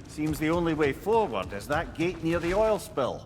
Seems the only way forward is that gate near the oil spill.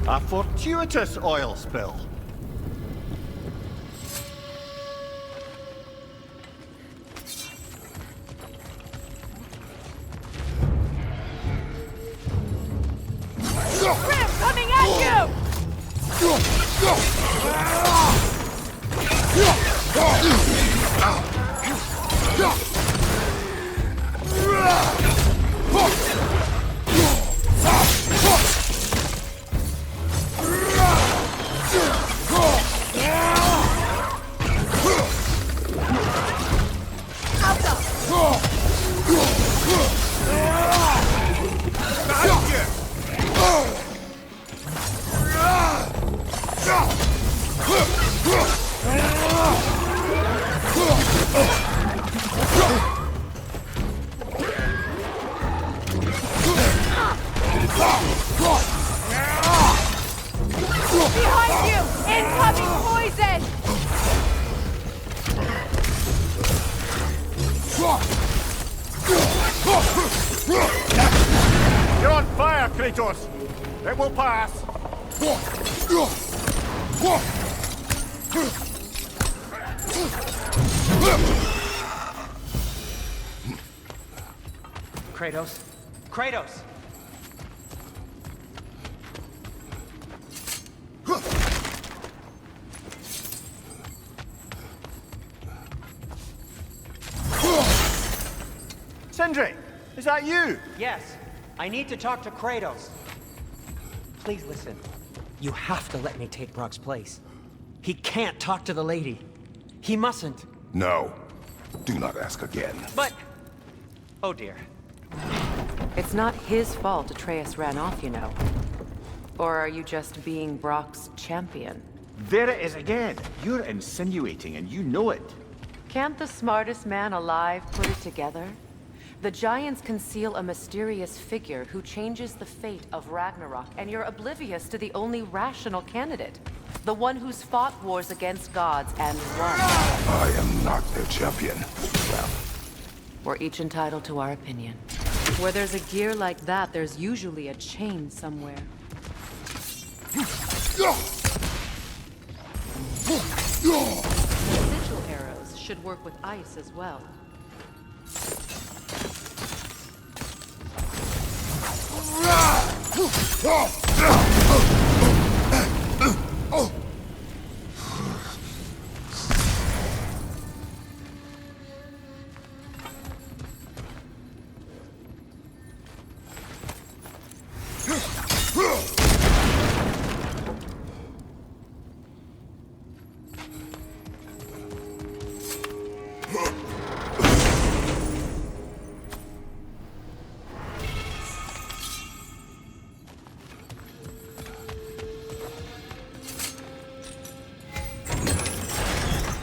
A fortuitous oil spill. Ram coming at you! Behind you! Incoming poison! You're on fire, Kratos! It will pass! Kratos? Kratos! Sindri! Is that you? Yes, I need to talk to Kratos. Please listen. You have to let me take Brock's place. He can't talk to the lady. He mustn't. No. Do not ask again. But... oh dear. It's not his fault Atreus ran off, you know. Or are you just being Brock's champion? There it is again. You're insinuating and you know it. Can't the smartest man alive put it together? The Giants conceal a mysterious figure who changes the fate of Ragnarok, and you're oblivious to the only rational candidate. The one who's fought wars against gods and won. I am not their champion. Well, we're each entitled to our opinion. Where there's a gear like that, there's usually a chain somewhere. Sigil arrows should work with ice as well.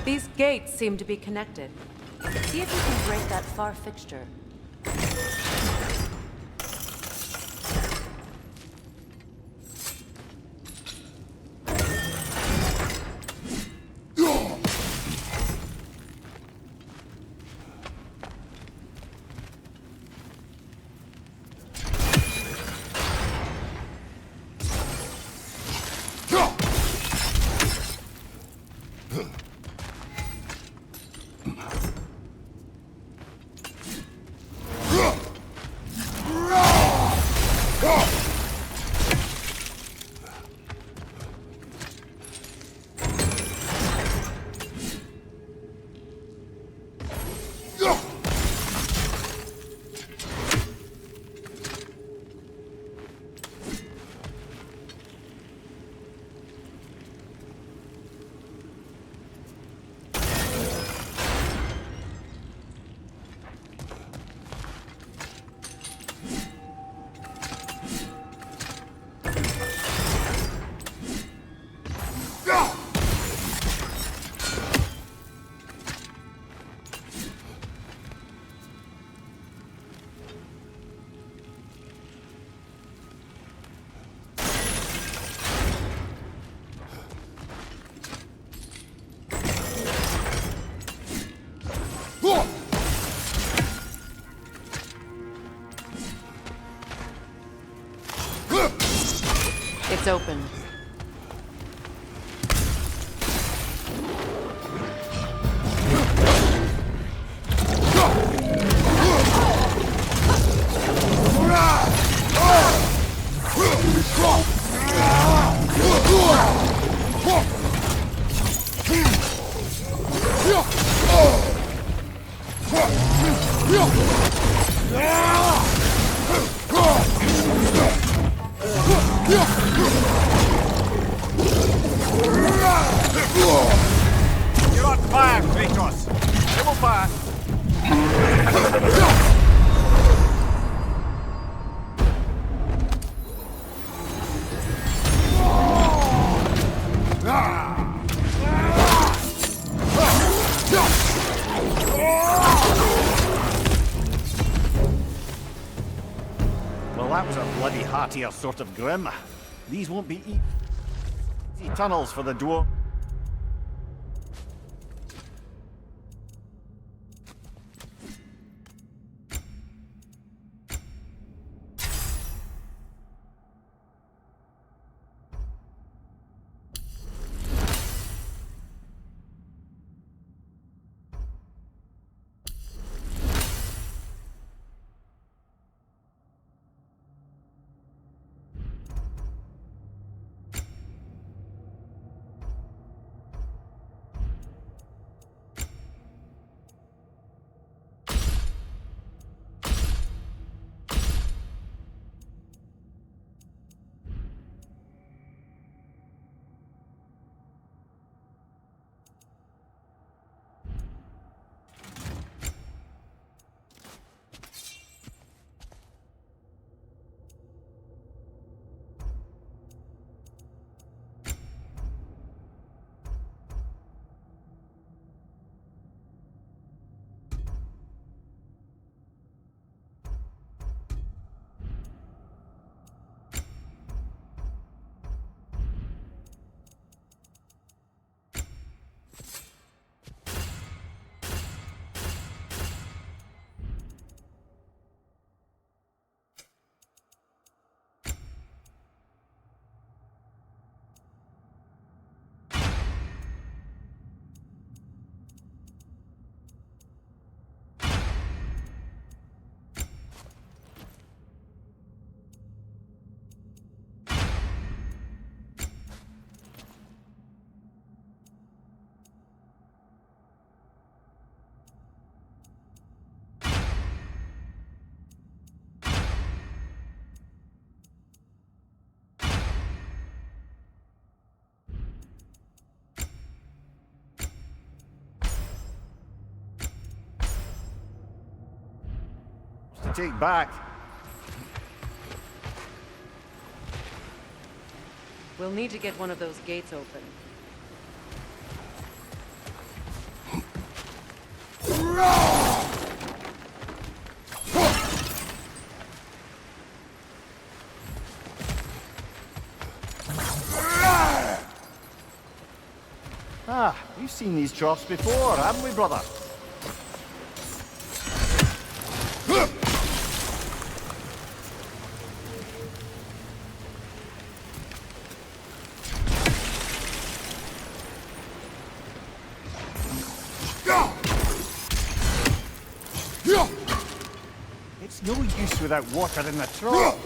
These gates seem to be connected. See if you can break that far fixture. It's open. You're on fire, Kratos! They will pass! Well, that was a bloody heartier sort of grim. These won't be easy tunnels for the dwarf. To take back. We'll need to get one of those gates open. Ah, we've seen these troughs before, haven't we, brother? It's no use without water in the trough.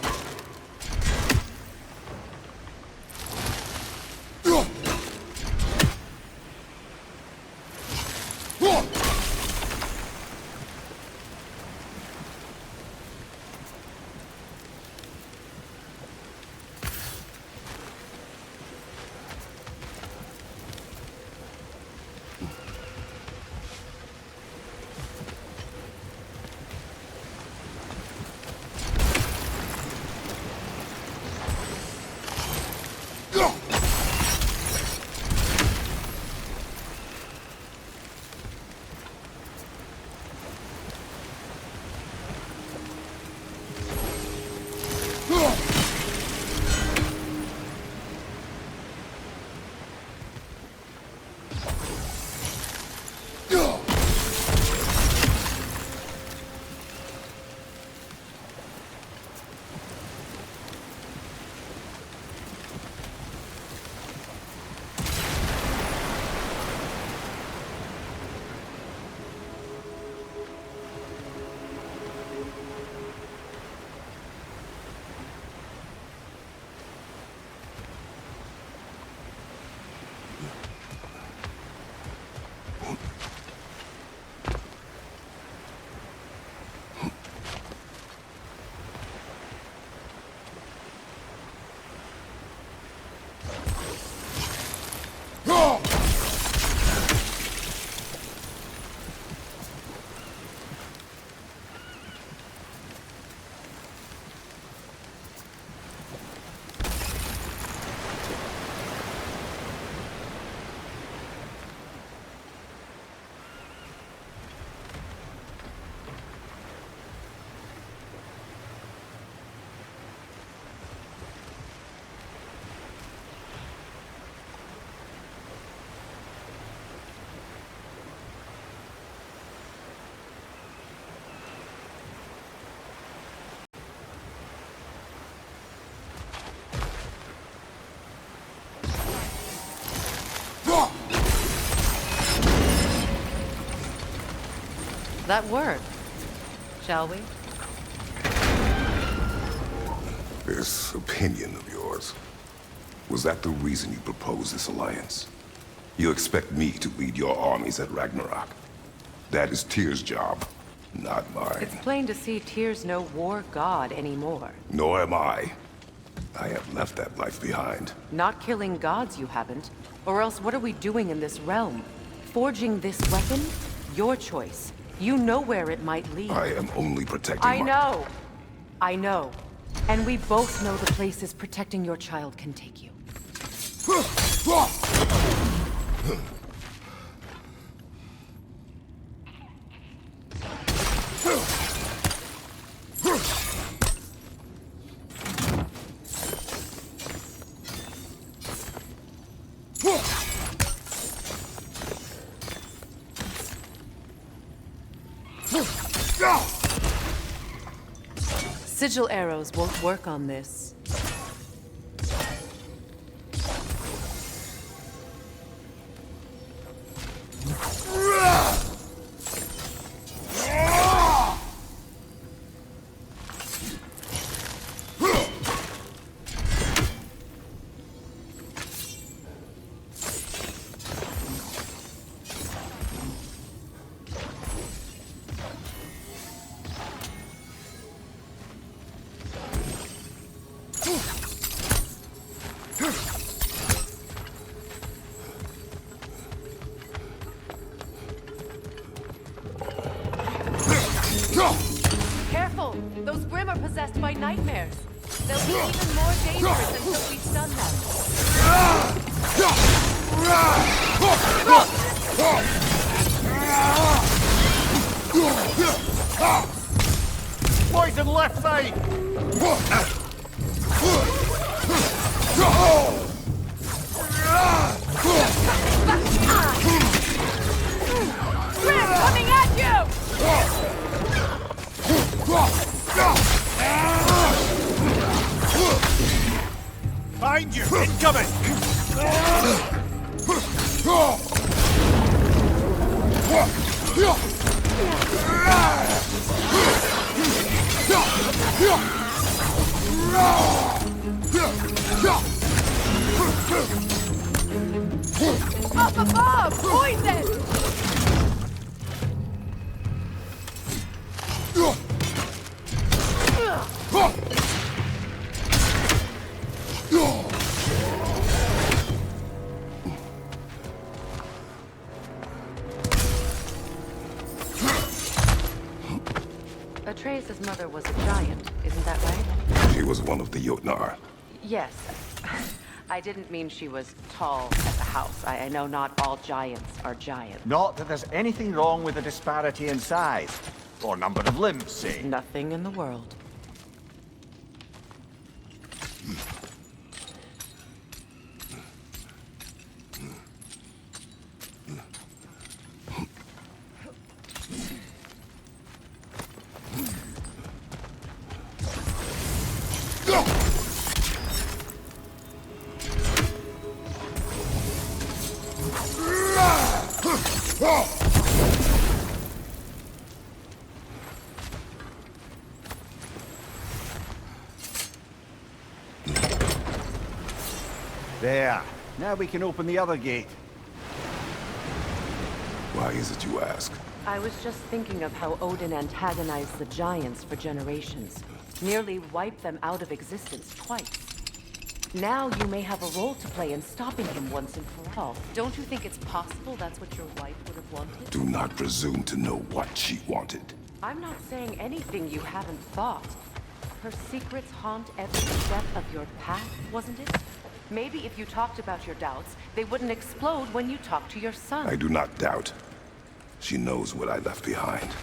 That worked, shall we? This opinion of yours, was that the reason you proposed this alliance? You expect me to lead your armies at Ragnarok? That is Tyr's job, not mine. It's plain to see Tyr's no war god anymore. Nor am I. I have left that life behind. Not killing gods, you haven't. Or else what are we doing in this realm? Forging this weapon? Your choice. You know where it might lead. I am only protecting I know. I know. And we both know the places protecting your child can take you. Sigil arrows won't work on this. Careful! Those Grimm are possessed by nightmares. They'll be even more dangerous until we stun them. left side! Grim coming at you! Behind you! Incoming! Up above! Poison! Atreus' mother was a giant, isn't that right? She was one of the Jotnar. Yes. I didn't mean she was tall at the house. I know not all giants are giants. Not that there's anything wrong with the disparity in size. Or number of limbs, say. Nothing in the world. There. Now we can open the other gate. Why is it you ask? I was just thinking of how Odin antagonized the giants for generations. Nearly wiped them out of existence twice. Now you may have a role to play in stopping him once and for all. Don't you think it's possible that's what your wife would have wanted? Do not presume to know what she wanted. I'm not saying anything you haven't thought. Her secrets haunt every step of your path, wasn't it? Maybe if you talked about your doubts, they wouldn't explode when you talked to your son. I do not doubt. She knows what I left behind.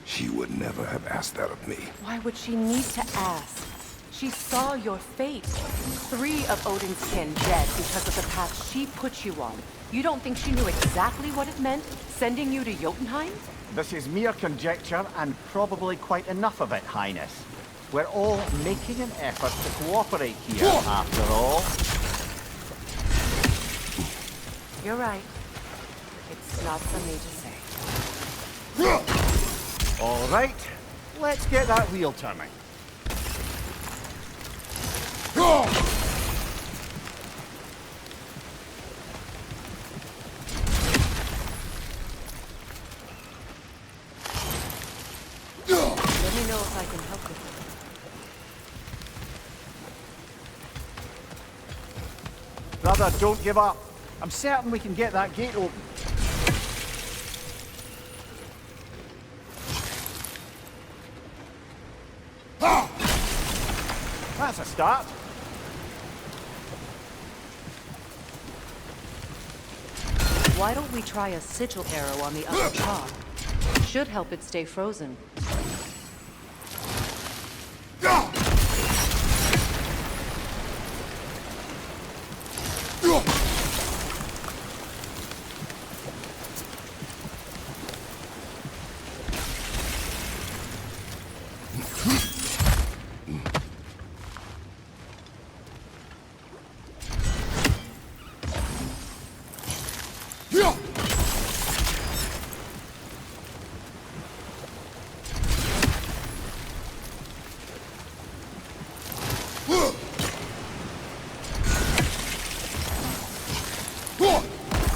She would never have asked that of me. Why would she need to ask? She saw your fate. 3 of Odin's kin dead because of the path she put you on. You don't think she knew exactly what it meant, sending you to Jotunheim? This is mere conjecture, and probably quite enough of it, Highness. We're all making an effort to cooperate here, after all. You're right. It's not for me to say. All right, let's get that wheel turning. Let me know if I can help with it. Brother, don't give up. I'm certain we can get that gate open. That's a start. Why don't we try a sigil arrow on the upper paw? Should help it stay frozen.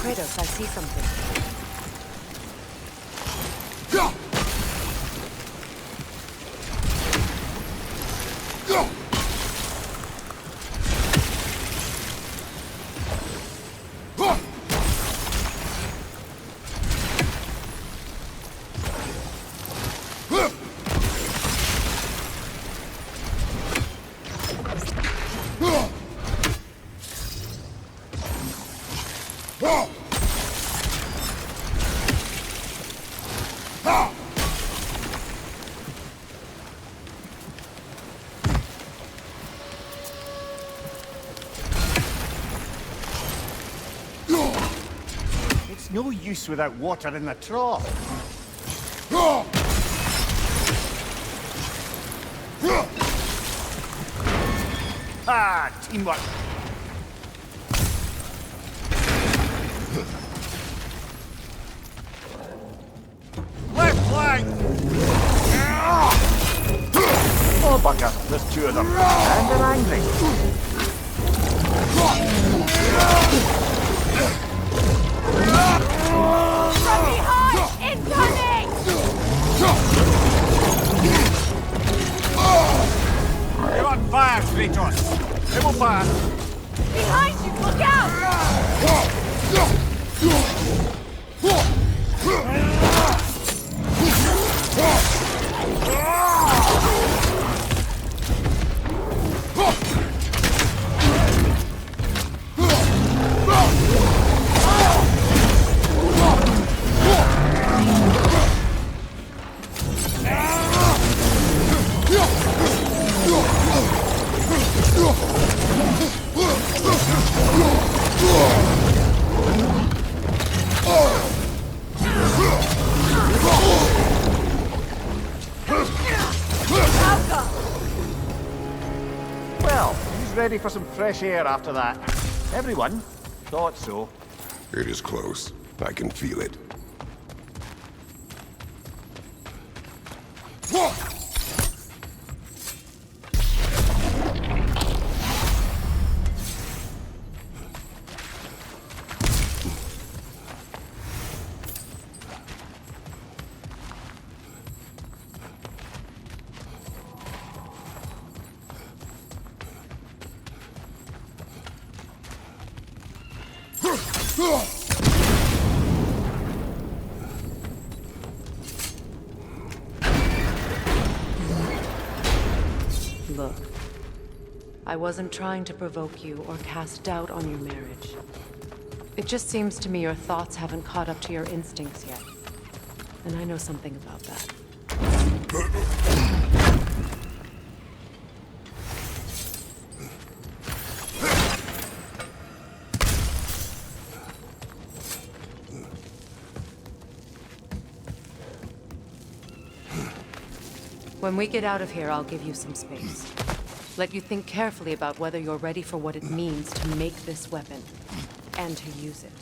Kratos, I see something. It's no use without water in the trough. Ah, teamwork. Left flank! Oh, bugger. There's two of them. And they're angry. From behind! Incoming! You're on fire, Kratos. They will fire. Behind you! Look out! Well, he's ready for some fresh air after that. Everyone thought so. It is close. I can feel it. Look, I wasn't trying to provoke you or cast doubt on your marriage. It just seems to me your thoughts haven't caught up to your instincts yet. And I know something about that. When we get out of here, I'll give you some space. Let you think carefully about whether you're ready for what it means to make this weapon, and to use it.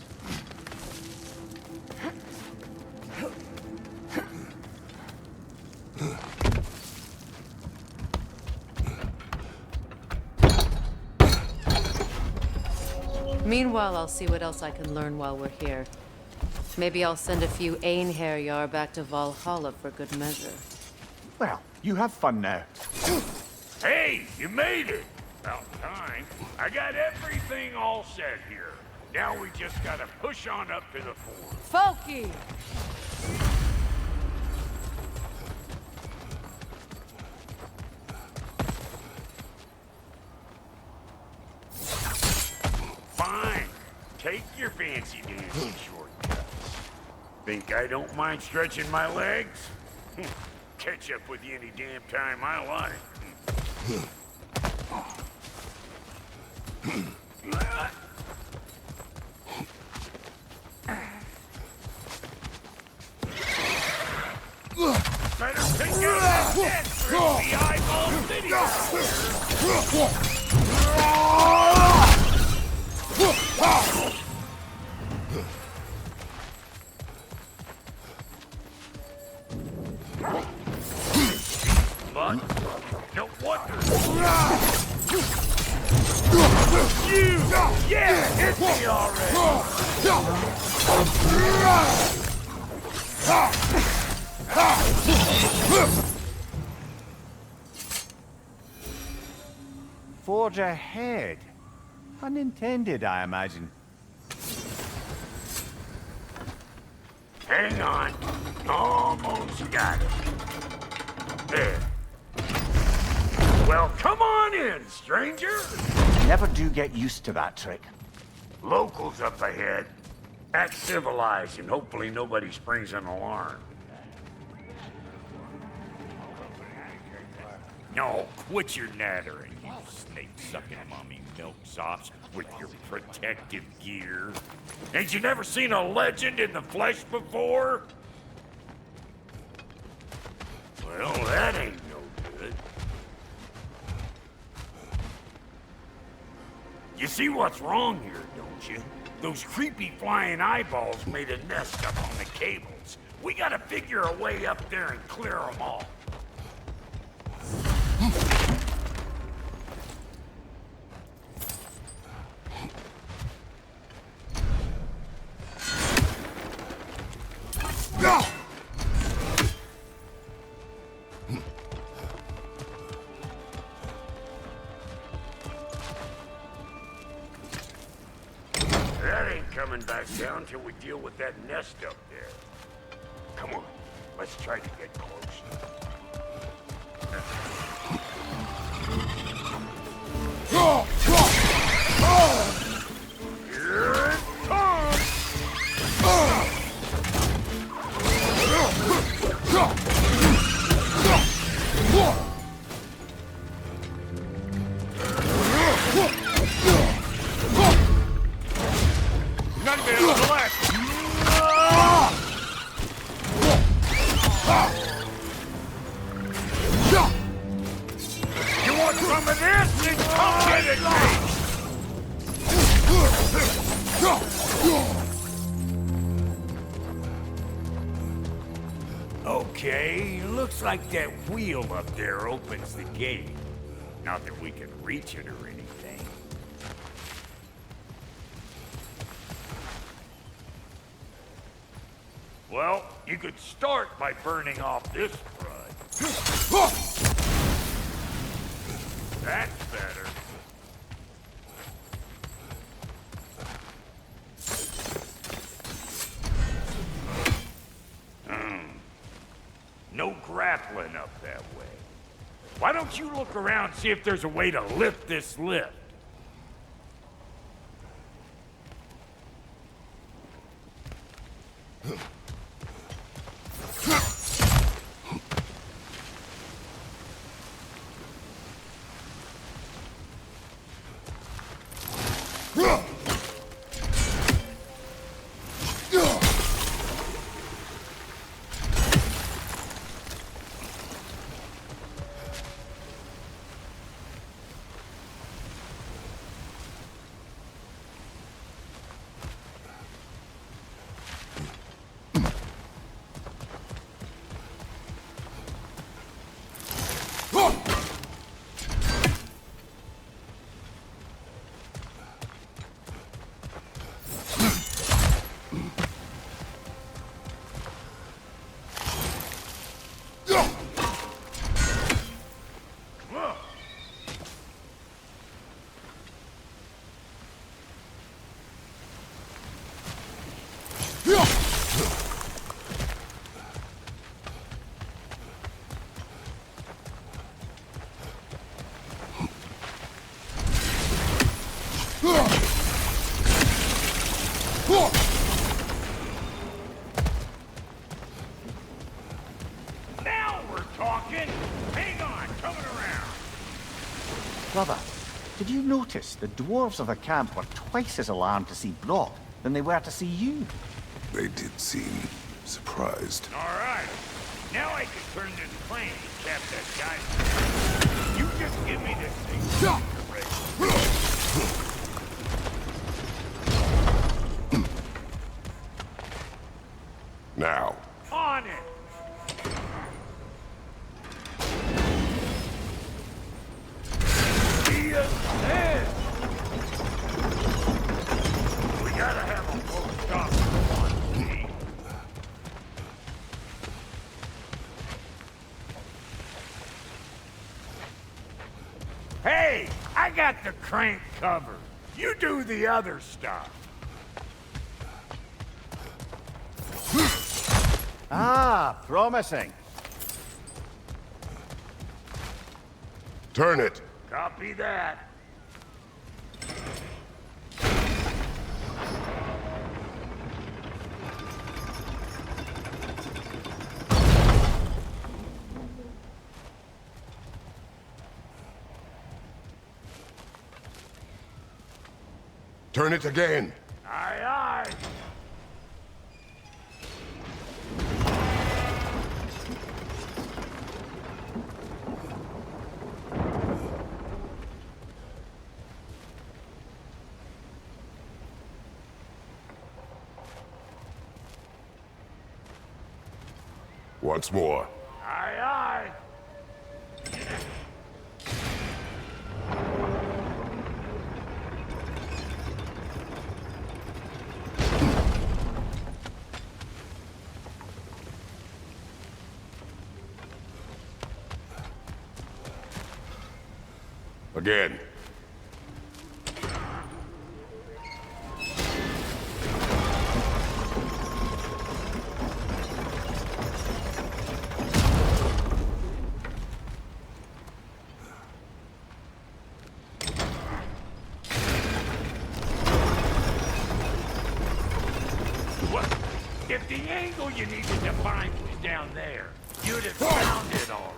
Meanwhile, I'll see what else I can learn while we're here. Maybe I'll send a few Einherjar back to Valhalla for good measure. Well, you have fun now. Hey, you made it! About time. I got everything all set here. Now we just gotta push on up to the fort. Folky! Fine. Take your fancy dancing shortcuts. Think I don't mind stretching my legs? Catch up with you any damn time I like. Better pick out that dead for the eyeball But no wonder. You! Yeah, hit me already! Forge ahead. Unintended, I imagine. Hang on. Almost got it. There. Well, come on in, stranger. Never do get used to that trick. Locals up ahead. Act civilized and hopefully nobody springs an alarm. No, quit your nattering, you snake-sucking mommy milksops with your protective gear. Ain't you never seen a legend in the flesh before? Well, that ain't no good. You see what's wrong here, don't you? Those creepy flying eyeballs made a nest up on the cables. We gotta figure a way up there and clear them all. That ain't coming back down till we deal with that nest up there. Come on, let's try to get close. Here it comes! None of it on the left! You want some of this? Then come get it, mate! Okay, looks like that wheel up there opens the gate. Not that we can reach it or anything. Well, you could start by burning off this crud. That's better. No grappling up that way. Why don't you look around and see if there's a way to lift this lift? Now we're talking! Hang on, coming around! Brother, did you notice the dwarves of the camp were twice as alarmed to see Brock than they were to see you? They did seem surprised. All right. Now I can turn this plane and cap that guy. You just give me this thing. Now, On it! See us then! We gotta have a full stop for one, see? Hey! I got the crank covered. You do the other stuff. Ah, promising. turn it. Copy that. Turn it again. Aye, aye. Once more. Aye, aye. Again. What? If the angle you needed to find was down there, you'd have found it already.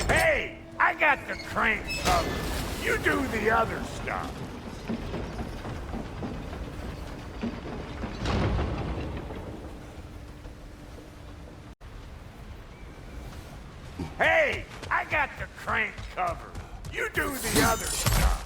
Hey, I got the crank covered. You do the other stuff. Hey, I got the crank covered. You do the other stuff.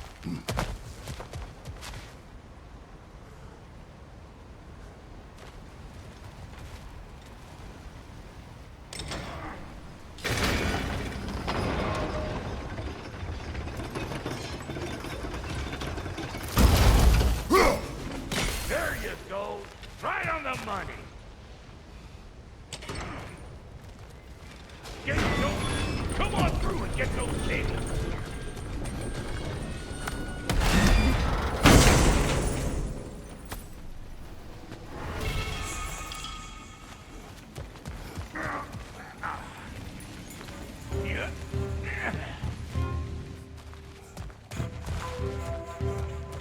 There you go. Right on the money. Get those. Come on through and get those things.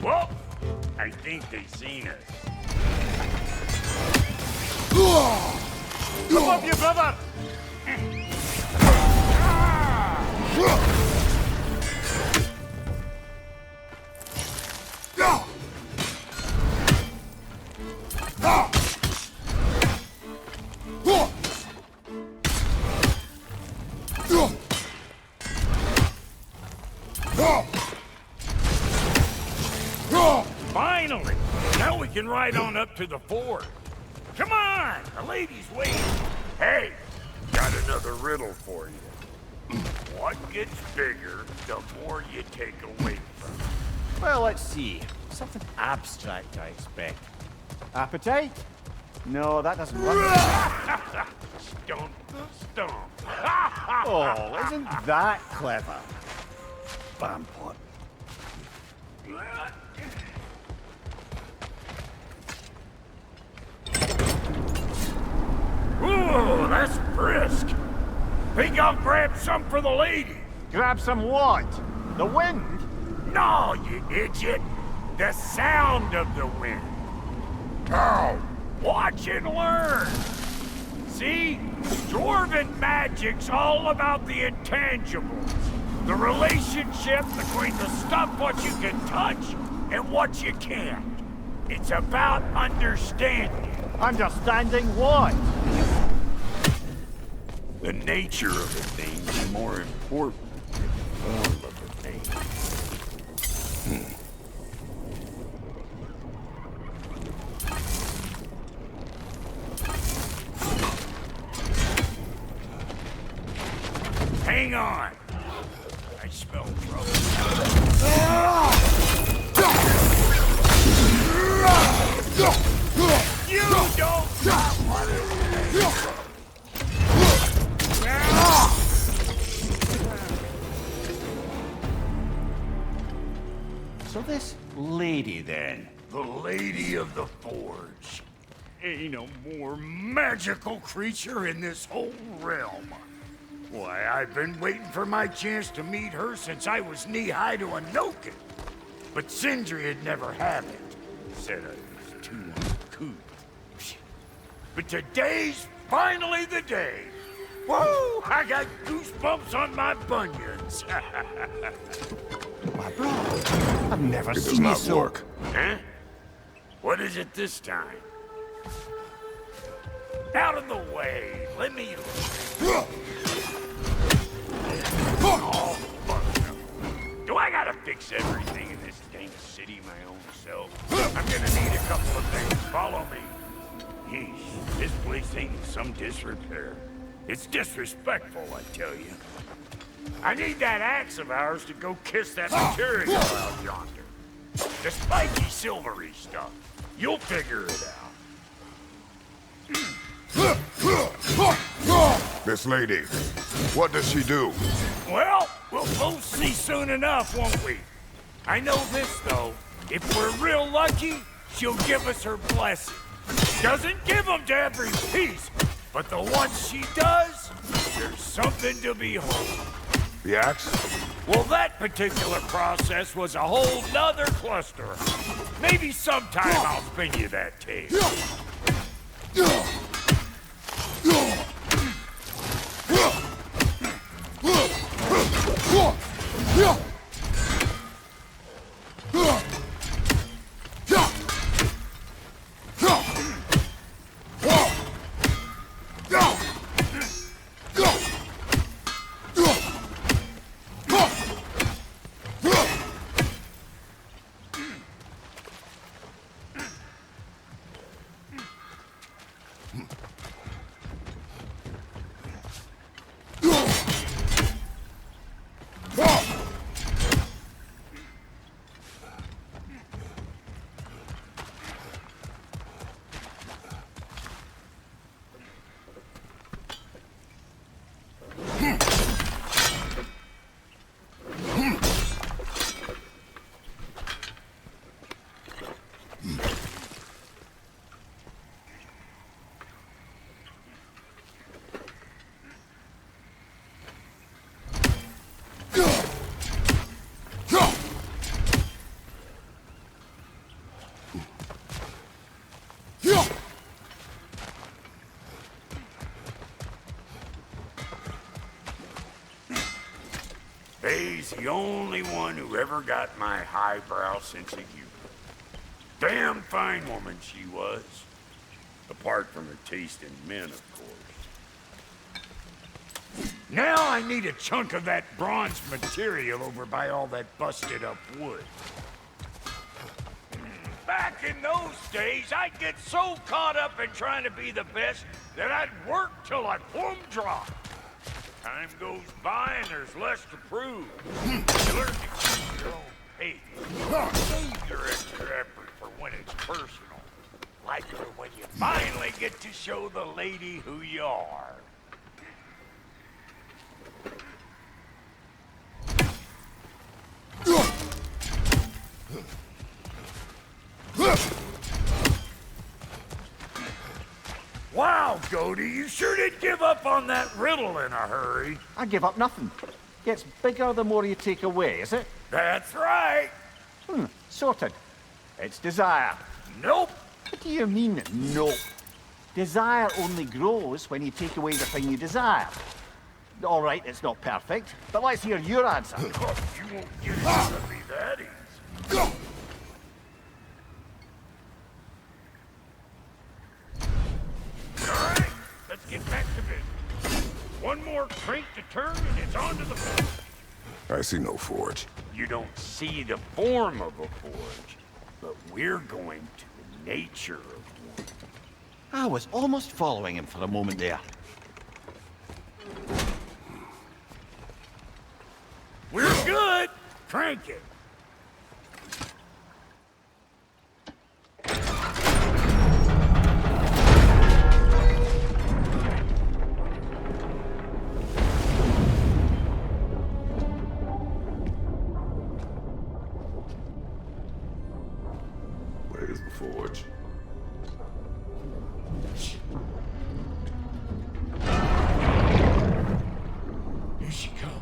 Well, I think they seen us. Come up, you brother! Finally! Now we can ride on up to the fort. Come on! The lady's waiting. Hey, got another riddle for you. What gets bigger the more you take away from it? Well, let's see. Something abstract, I expect. Appetite? No, that doesn't work. Stomp, stomp. Oh, isn't that clever? Bampot. Ooh, that's brisk. Think I'll grab some for the lady? Grab some what? The wind? No, you idiot. The sound of the wind. Oh, watch and learn. See? Dwarven magic's all about the intangibles. The relationship between the stuff what you can touch and what you can't. It's about understanding. Understanding what? The nature of a thing is more important than the form of a thing. Hang on. I smell trouble. You don't want it. So this lady then? The Lady of the Forge. Ain't a more magical creature in this whole realm. Why, I've been waiting for my chance to meet her since I was knee-high to a Noken. But Sindri had never had it. Said I was too uncouth. But today's finally the day. Whoa! I got goosebumps on my bunions. My brother, I've never It does seen you not so... work. Huh? What is it this time? Out of the way. Let me look. Oh, fuck no. Do I gotta fix everything in this dang city my own self? I'm gonna need a couple of things. Follow me. Yeesh, this place ain't in some disrepair. It's disrespectful, I tell you. I need that axe of ours to go kiss that material out yonder. The spiky silvery stuff. You'll figure it out. This lady, what does she do? Well, we'll both see soon enough, won't we? I know this, though. If we're real lucky, she'll give us her blessing. Doesn't give them to every piece, but the ones she does, there's something to behold. The axe? Well, that particular process was a whole nother cluster. Maybe sometime I'll spin you that tape. Faye's the only one who ever got my highbrow sense of humor. Damn fine woman she was. Apart from her taste in men, of course. Now I need a chunk of that bronze material over by all that busted up wood. Back in those days, I'd get so caught up in trying to be the best that I'd work till I plumb dropped. Time goes by and there's less to prove. You learn to keep your own pace. Save your extra effort for when it's personal. Like for when you finally get to show the lady who you are. Wow, Goldie, you sure did give up on that riddle in a hurry. I give up nothing. Gets bigger the more you take away, is it? That's right. Sorted. It's desire. Nope. What do you mean, no? Desire only grows when you take away the thing you desire. All right, it's not perfect, but let's hear your answer. Oh, you won't get it out of me that easy. All right, let's get back to business. One more crank to turn and it's on to the forge. I see no forge. You don't see the form of a forge, but we're going to the nature of one. I was almost following him for a moment there. We're good. Crank it. Where's the forge? Here she comes.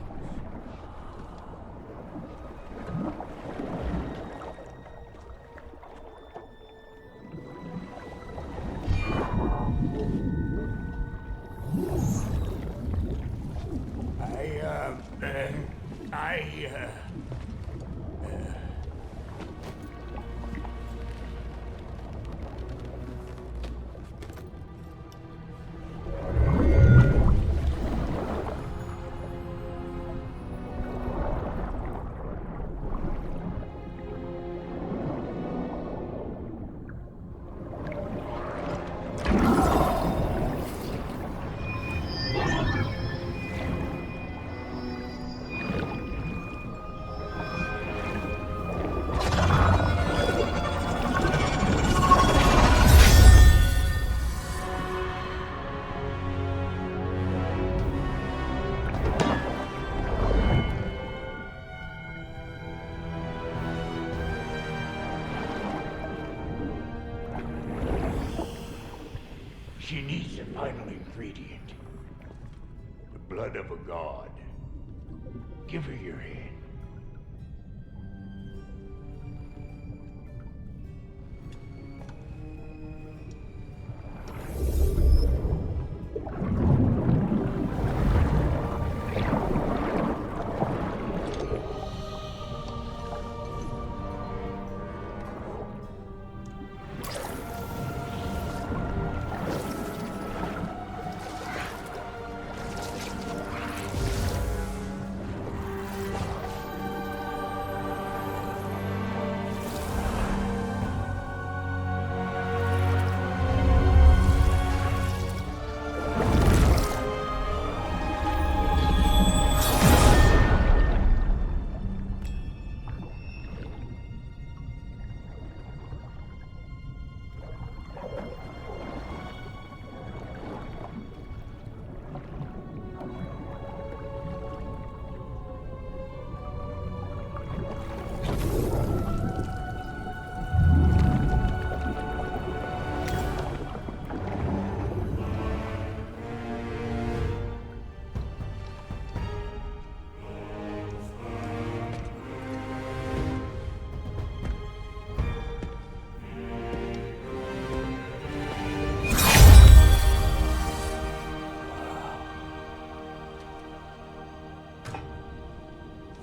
She needs the final ingredient. The blood of a god. Give her your hand.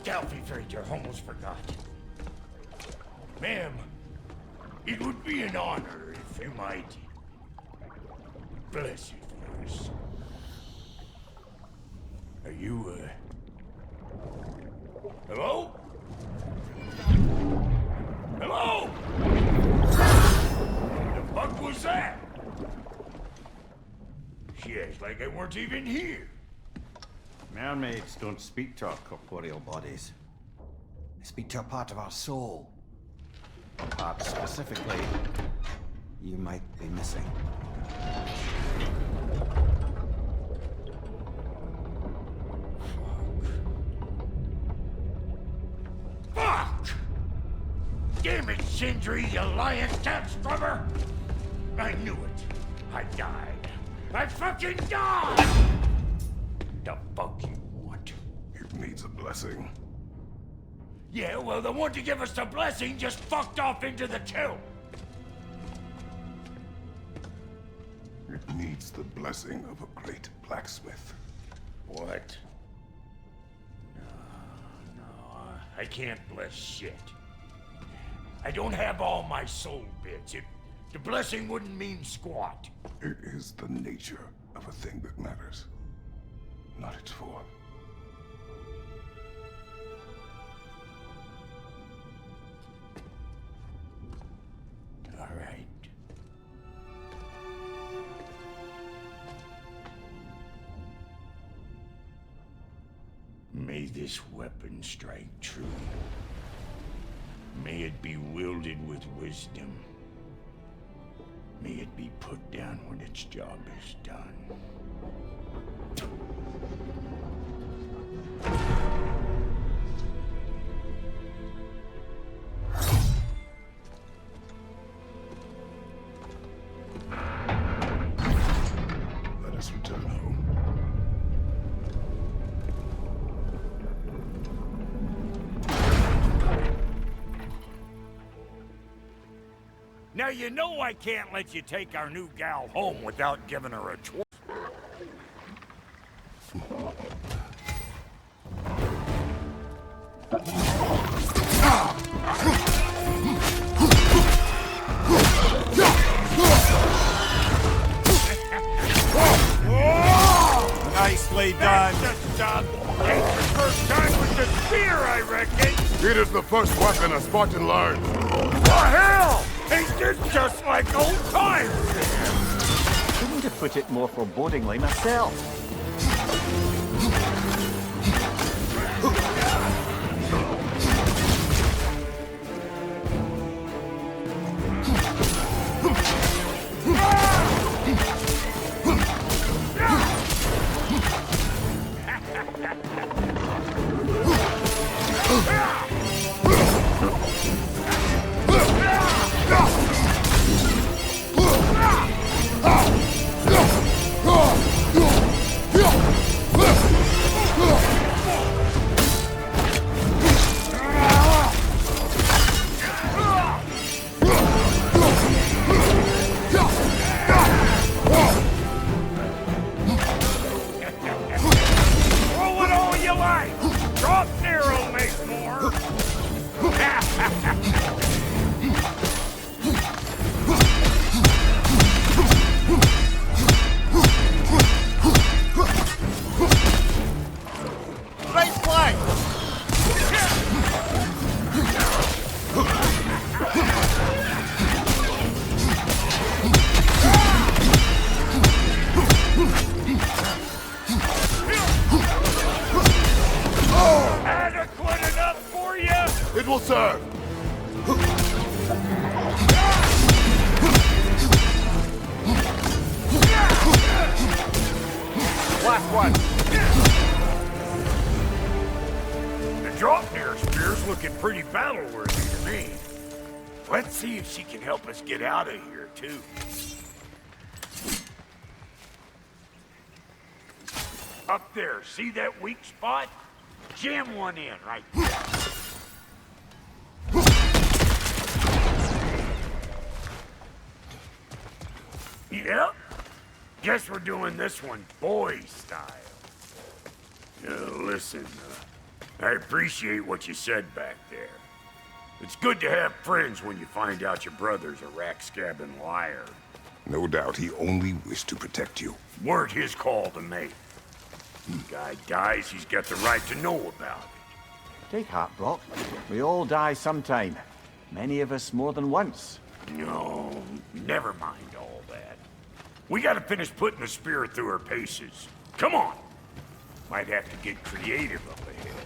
Alfred almost forgot. Ma'am, it would be an honor if you might bless it for us. Are you, Hello? Hello? like I weren't even here. Mermaids don't speak to our corporeal bodies. They speak to a part of our soul. A part specifically you might be missing. Fuck! Damn it, Sindri, you lying cat scrubber! I knew it. I died. I fucking died! The fuck you want? It needs a blessing. Yeah, well, the one to give us the blessing just fucked off into the tomb. It needs the blessing of a great blacksmith. What? No, I can't bless shit. I don't have all my soul bits. The blessing wouldn't mean squat. It is the nature of a thing that matters, not its form. All right. May this weapon strike true. May it be wielded with wisdom. May it be put down when its job is done. Let us return home. Now you know I can't let you take our new gal home without giving her a twirl. Nicely done. That's the Ain't the first time with the spear, I reckon. It is the first weapon a Spartan learned. The hell! Ain't this just like old times? Couldn't have put it more forebodingly myself. Throw it all you like! Drop Nero, make more! Right flank! Adequate enough for you? It will serve. Last one. The Draupnir spear's looking pretty battle-worthy to me. Let's see if she can help us get out of here, too. Up there, see that weak spot? Jam one in right there. Yep. Guess we're doing this one boy style. Listen, I appreciate what you said back there. It's good to have friends when you find out your brother's a rack-scabbing liar. No doubt he only wished to protect you. Weren't his call to make. Guy dies, he's got the right to know about it. Take heart, Brock. We all die sometime. Many of us more than once. No, never mind all that. We gotta finish putting the spirit through her paces. Come on. Might have to get creative up ahead.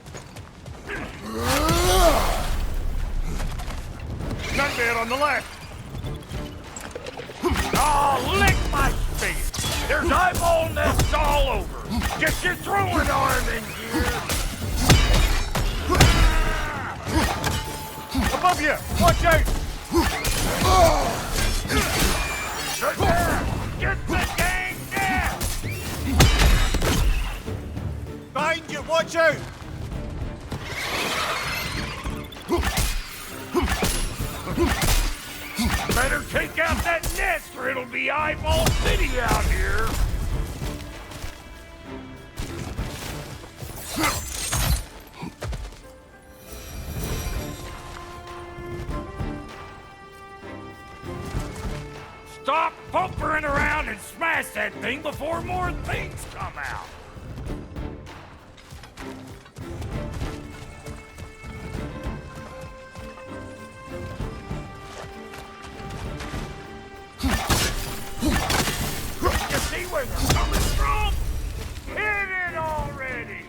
Nightmare on the left. Oh, lick my face. There's eyeball nests all over. Get your throwing arm in here. Above you! Watch out! Good there! Get the gang down! Behind you! Watch out! Better take out that nest or it'll be eyeball city out here! Stop pumpering around and smash that thing before more things come out! You see where they're coming from? Hit it already!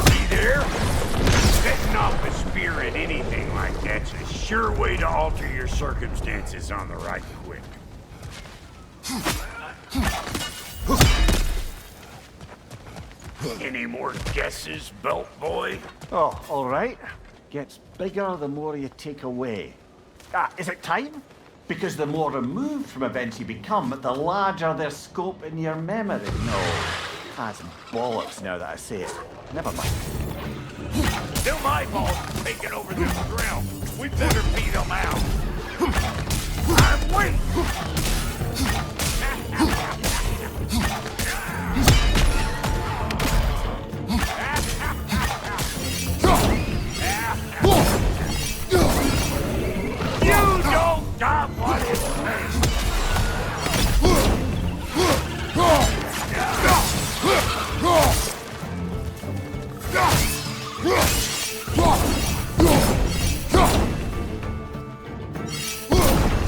See there? Setting off a spear at anything like that's a sure way to alter your circumstances on the right quick. Any more guesses, belt boy? Oh, all right. Gets bigger the more you take away. Ah, is it time? Because the more removed from events you become, the larger their scope in your memory. No, that's bollocks now that I say it. Never mind. Still my balls taking over this ground. We better beat them out. I'm waiting. You don't stop what it takes.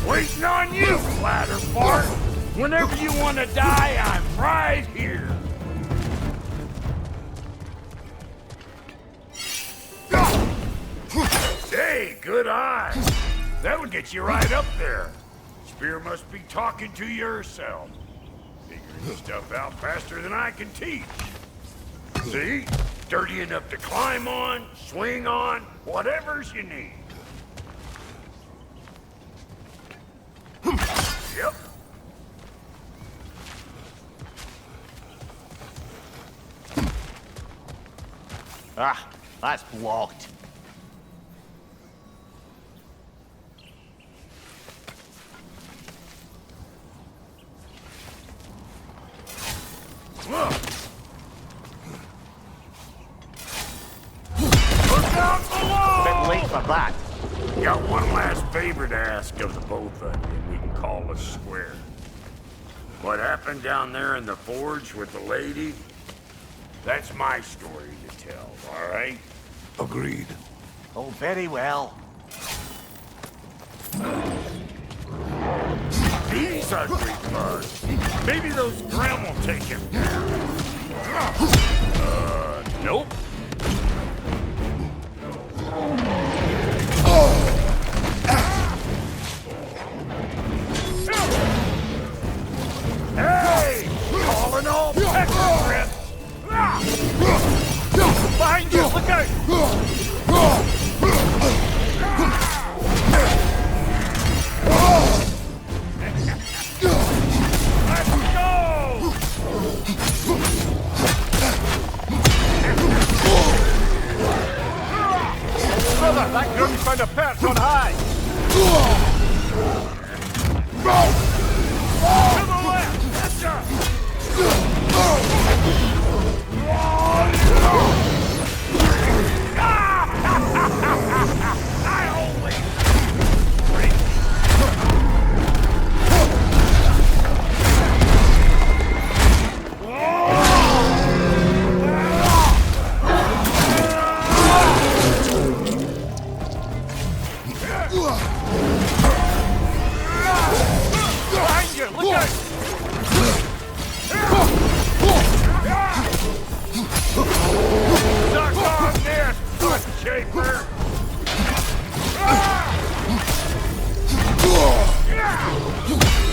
Waiting on you, ladder fart. Whenever you want to die, I'm right here. Hey, good eye. That would get you right up there. Spear must be talking to yourself. Figuring stuff out faster than I can teach. See? Dirty enough to climb on, swing on, whatever's you need. Yep. Ah, that's blocked. Look. Look out below! Bit late for that. Got one last favor to ask of the both of you, and we can call us square. What happened down there in the forge with the lady? That's my story to tell, all right? Agreed. Oh, very well. These ugly bugs. Maybe those Grim will take him down. Nope. Hey! Calling all pecker grips! Behind you! Look out! Let's go! shaper!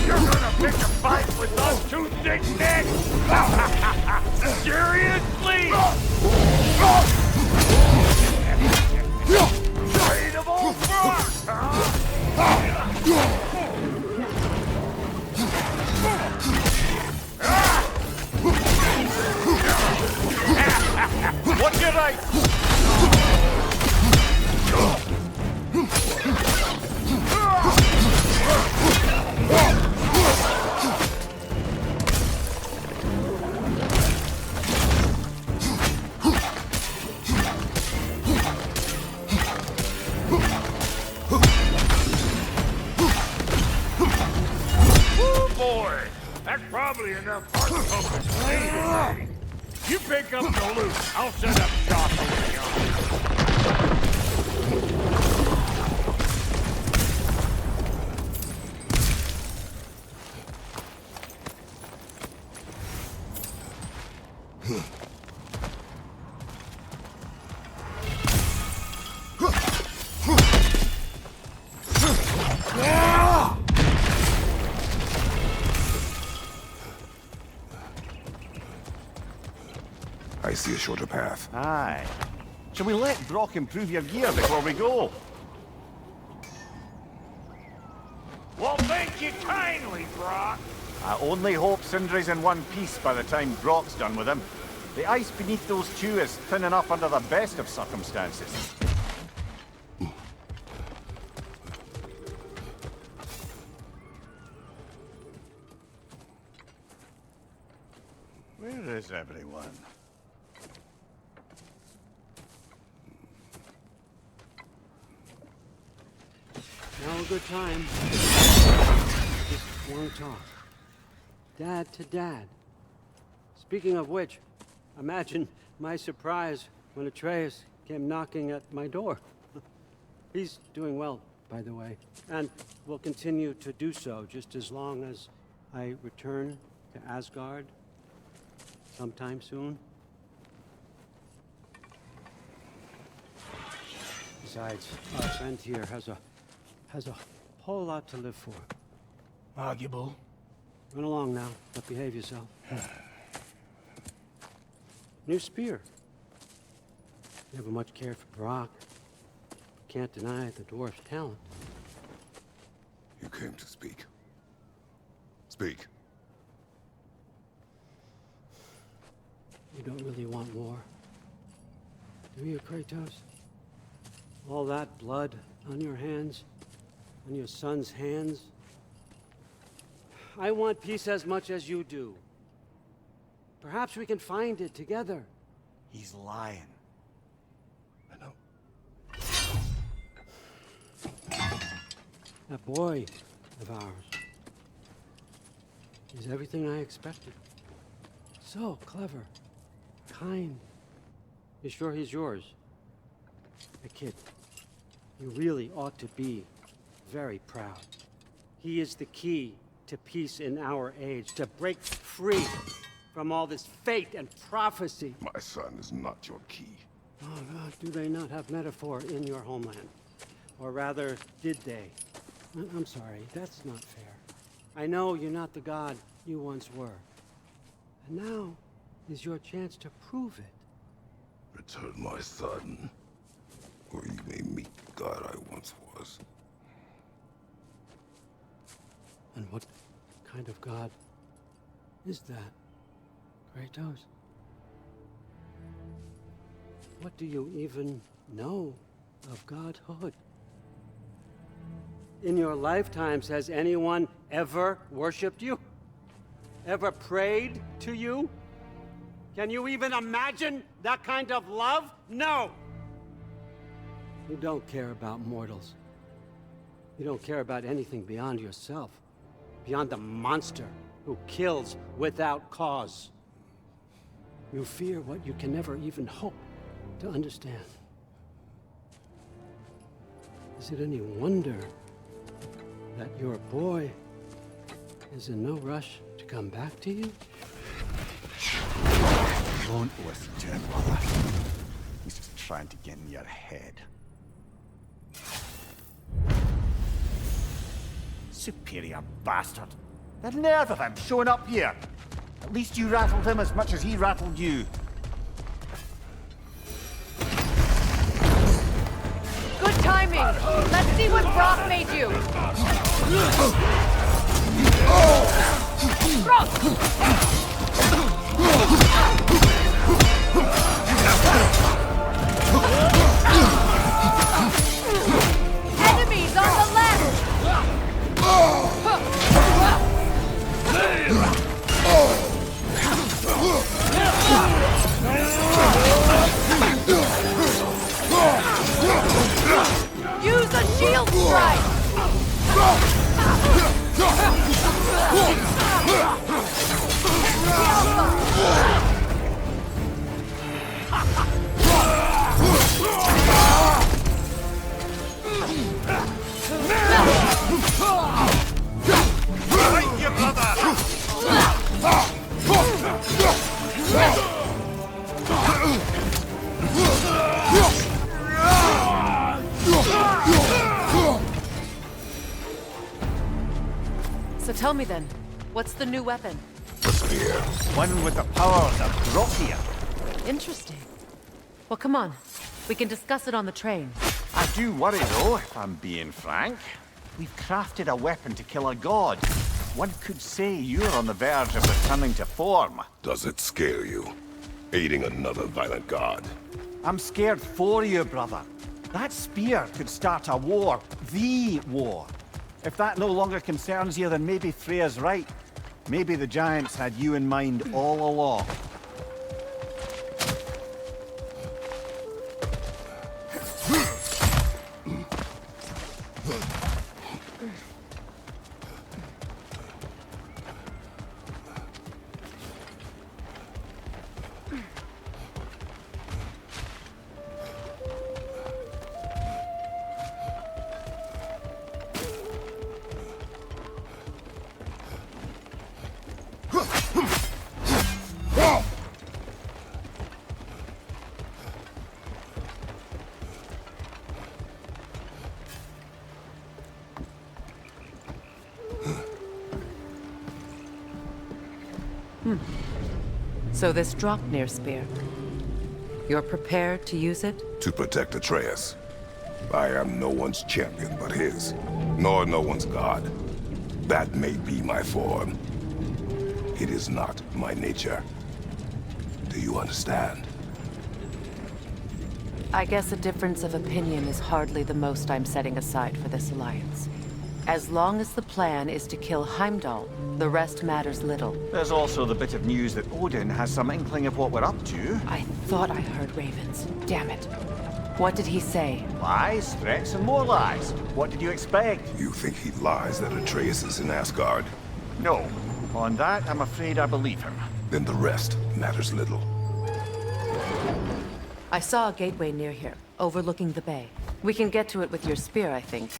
You're gonna pick a fight with those two thick necks? Seriously? Afraid of old Brock, huh? What's your right? Boy, that's probably enough hard focus for me today. You pick up the loot. I'll set up shop over yonder. I see a shorter path. Aye. Shall we let Brock improve your gear before we go? Well, thank you kindly, Brock. I only hope Sindri's in one piece by the time Brock's done with him. The ice beneath those two is thin enough under the best of circumstances. Where is everyone? Now a good time. Just want to talk. Dad to Dad. Speaking of which, imagine my surprise when Atreus came knocking at my door. He's doing well, by the way, and will continue to do so just as long as I return to Asgard sometime soon. Besides, our friend here has a whole lot to live for. Arguable. Run along now, but behave yourself. New spear. Never much cared for Brock. Can't deny the dwarf's talent. You came to speak. Speak. You don't really want war, do you, Kratos? All that blood on your hands, on your son's hands. I want peace as much as you do. Perhaps we can find it together. He's lying. I know. That boy of ours is everything I expected. So clever, kind. You sure he's yours? A kid. You really ought to be very proud. He is the key to peace in our age, to break free from all this fate and prophecy. My son is not your key. Oh, God, do they not have metaphor in your homeland? Or rather, did they? I'm sorry, that's not fair. I know you're not the god you once were. And now is your chance to prove it. Return my son, or you may meet the god I once was. And what kind of god is that, Kratos? What do you even know of godhood? In your lifetimes, has anyone ever worshipped you? Ever prayed to you? Can you even imagine that kind of love? No! You don't care about mortals. You don't care about anything beyond yourself. Beyond the monster who kills without cause. You fear what you can never even hope to understand. Is it any wonder that your boy is in no rush to come back to you? Won't listen to him, brother. He's just trying to get in your head. Superior bastard. The nerve of him showing up here. At least you rattled him as much as he rattled you. Good timing! Let's see what Brock made you! Brock! Enemies on the left! Use a shield strike! Fight your brother! So tell me then, what's the new weapon? A spear. One with the powers of Grokia. Interesting. Well, come on. We can discuss it on the train. I do worry though, if I'm being frank. We've crafted a weapon to kill a god. One could say you're on the verge of returning to form. Does it scare you? Aiding another violent god? I'm scared for you, brother. That spear could start a war. The war. If that no longer concerns you, then maybe Freya's right. Maybe the Giants had you in mind all along. So this Draupnir spear. You're prepared to use it? To protect Atreus. I am no one's champion but his, nor no one's god. That may be my form. It is not my nature. Do you understand? I guess a difference of opinion is hardly the most I'm setting aside for this alliance. As long as the plan is to kill Heimdall, the rest matters little. There's also the bit of news that Odin has some inkling of what we're up to. I thought I heard ravens. Damn it. What did he say? Lies, threats, and more lies. What did you expect? You think he lies that Atreus is in Asgard? No. On that, I'm afraid I believe him. Then the rest matters little. I saw a gateway near here, overlooking the bay. We can get to it with your spear, I think.